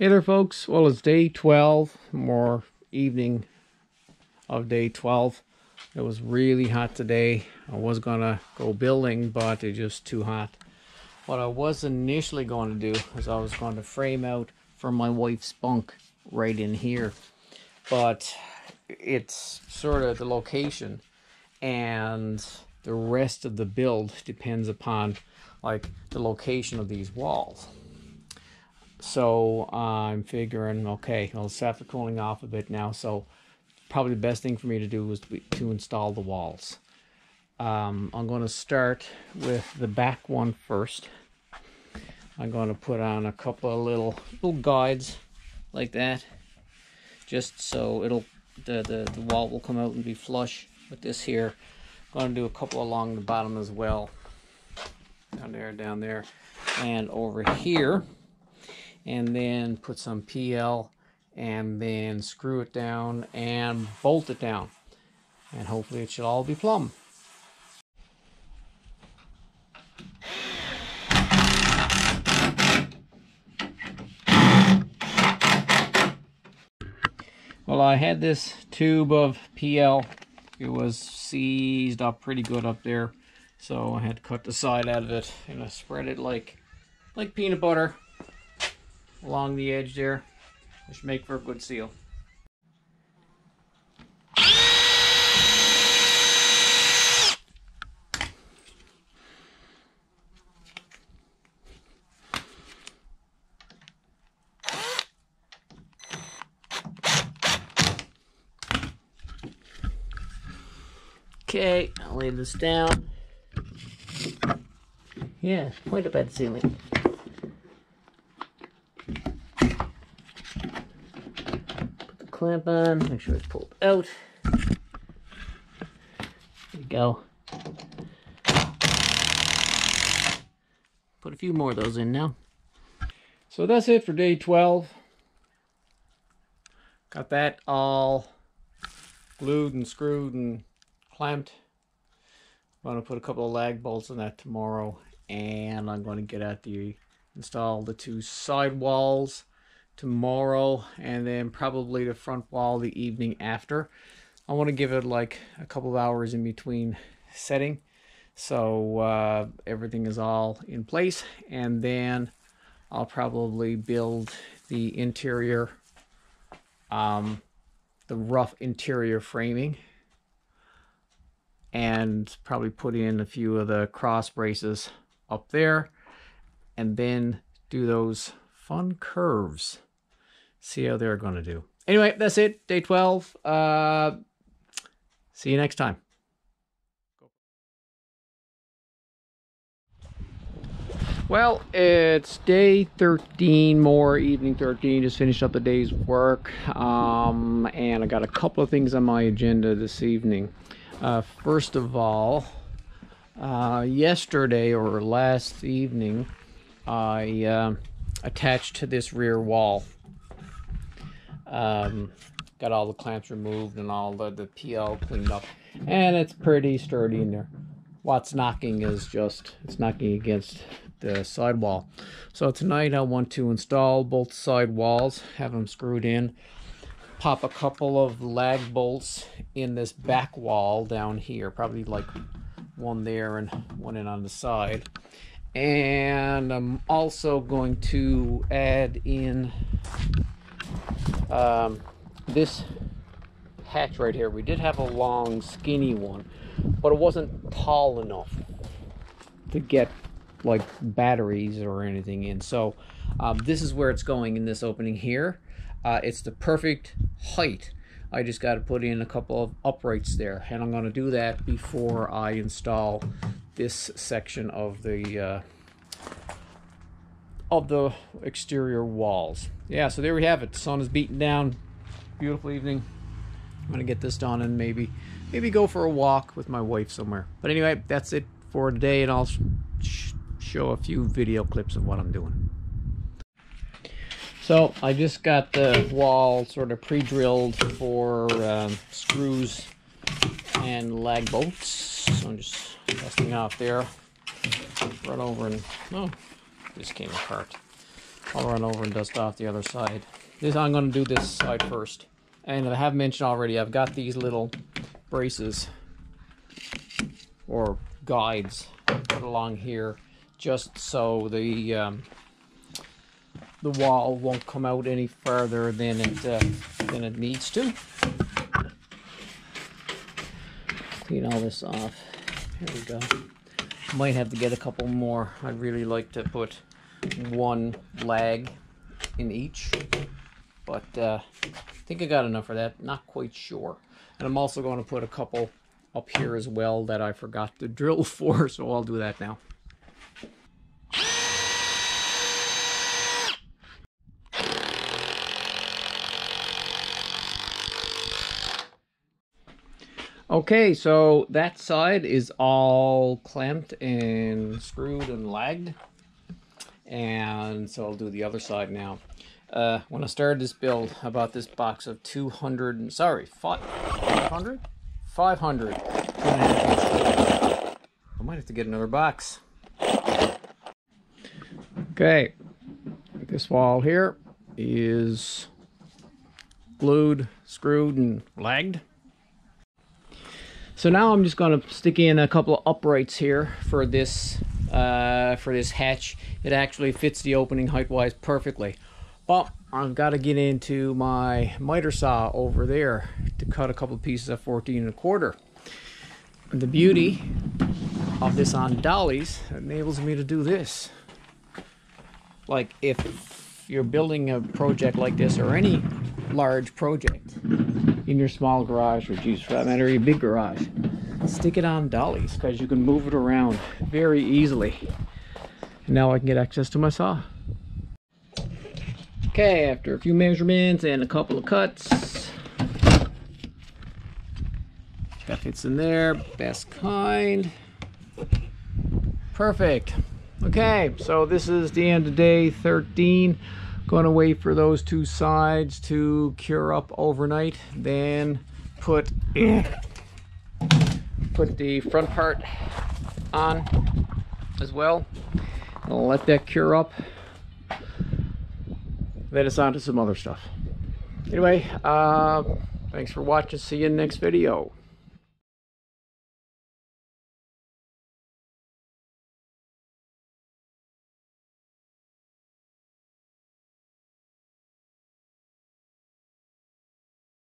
Hey there folks, well it's day 12, more evening of day 12. It was really hot today. I was gonna go building, but it's just too hot. What I was initially going to do is I was going to frame out for my wife's bunk right in here, but it's sort of the location and the rest of the build depends upon like the location of these walls. So I'm figuring, okay, I'll start the cooling off a bit now. So probably the best thing for me to do was to install the walls. I'm going to start with the back one first. I'm going to put on a couple of little guides like that, just so the wall will come out and be flush with this here. I'm going to do a couple along the bottom as well, down there, and over here. And then put some PL and then screw it down and bolt it down, and hopefully it should all be plumb. Well, I had this tube of PL. It was seized up pretty good up there, so I had to cut the side out of it and I spread it like peanut butter along the edge there, which make for a good seal. Okay, I'll lay this down. Yeah, point up at the ceiling. Clamp on, make sure it's pulled out. There you go. Put a few more of those in now. So that's it for day 12. Got that all glued and screwed and clamped. I'm going to put a couple of lag bolts on that tomorrow, and I'm going to get at install the two side walls tomorrow, and then probably the front wall the evening after. I want to give it like a couple of hours in between setting, so everything is all in place, and then I'll probably build the interior, the rough interior framing, and probably put in a few of the cross braces up there, and then do those fun curves. See how they're going to do. Anyway, that's it. Day 12. See you next time. Well, it's day 13, more evening 13. Just finished up the day's work. And I got a couple of things on my agenda this evening. First of all, yesterday or last evening, I attached to this rear wall. Got all the clamps removed and all the PL cleaned up, and it's pretty sturdy in there. What's knocking is just, it's knocking against the side wall. So tonight I want to install both side walls, have them screwed in, pop a couple of lag bolts in this back wall down here, probably like one there and one in on the side. And I'm also going to add in this hatch right here. We did have a long skinny one, but it wasn't tall enough to get like batteries or anything in. So this is where it's going, in this opening here. It's the perfect height. I just got to put in a couple of uprights there, and I'm going to do that before I install this section of the exterior walls. Yeah, so there we have it. The sun is beating down. Beautiful evening. I'm going to get this done and maybe go for a walk with my wife somewhere. But anyway, that's it for today, and I'll show a few video clips of what I'm doing. So I just got the wall sort of pre-drilled for screws and lag bolts. So I'm just testing out there. Run over and, oh, this came apart. I'll run over and dust off the other side. I'm going to do this side first. And I have mentioned already, I've got these little braces or guides put along here just so the wall won't come out any further than it needs to. Clean all this off. Here we go. Might have to get a couple more. I'd really like to put one lag in each, but I think I got enough for that. Not quite sure. And I'm also going to put a couple up here as well that I forgot to drill for, so I'll do that now. Okay, so that side is all clamped and screwed and lagged, and so I'll do the other side now. When I started this build, I bought this box of 500. 500? 500. I might have to get another box. Okay, this wall here is glued, screwed, and lagged. So now I'm just going to stick in a couple of uprights here for this hatch. It actually fits the opening height-wise perfectly. But I've got to get into my miter saw over there to cut a couple of pieces of 14 1/4. And the beauty of this on dollies enables me to do this. Like if you're building a project like this or any large project in your small garage, or geez, for that matter, your big garage, stick it on dollies because you can move it around very easily. And now I can get access to my saw. Okay, after a few measurements and a couple of cuts, that fits in there, best kind. Perfect. Okay, so this is the end of day 13. Going to wait for those two sides to cure up overnight, then put the front part on as well. I'll let that cure up. Then it's on to some other stuff. Anyway, thanks for watching. See you in the next video.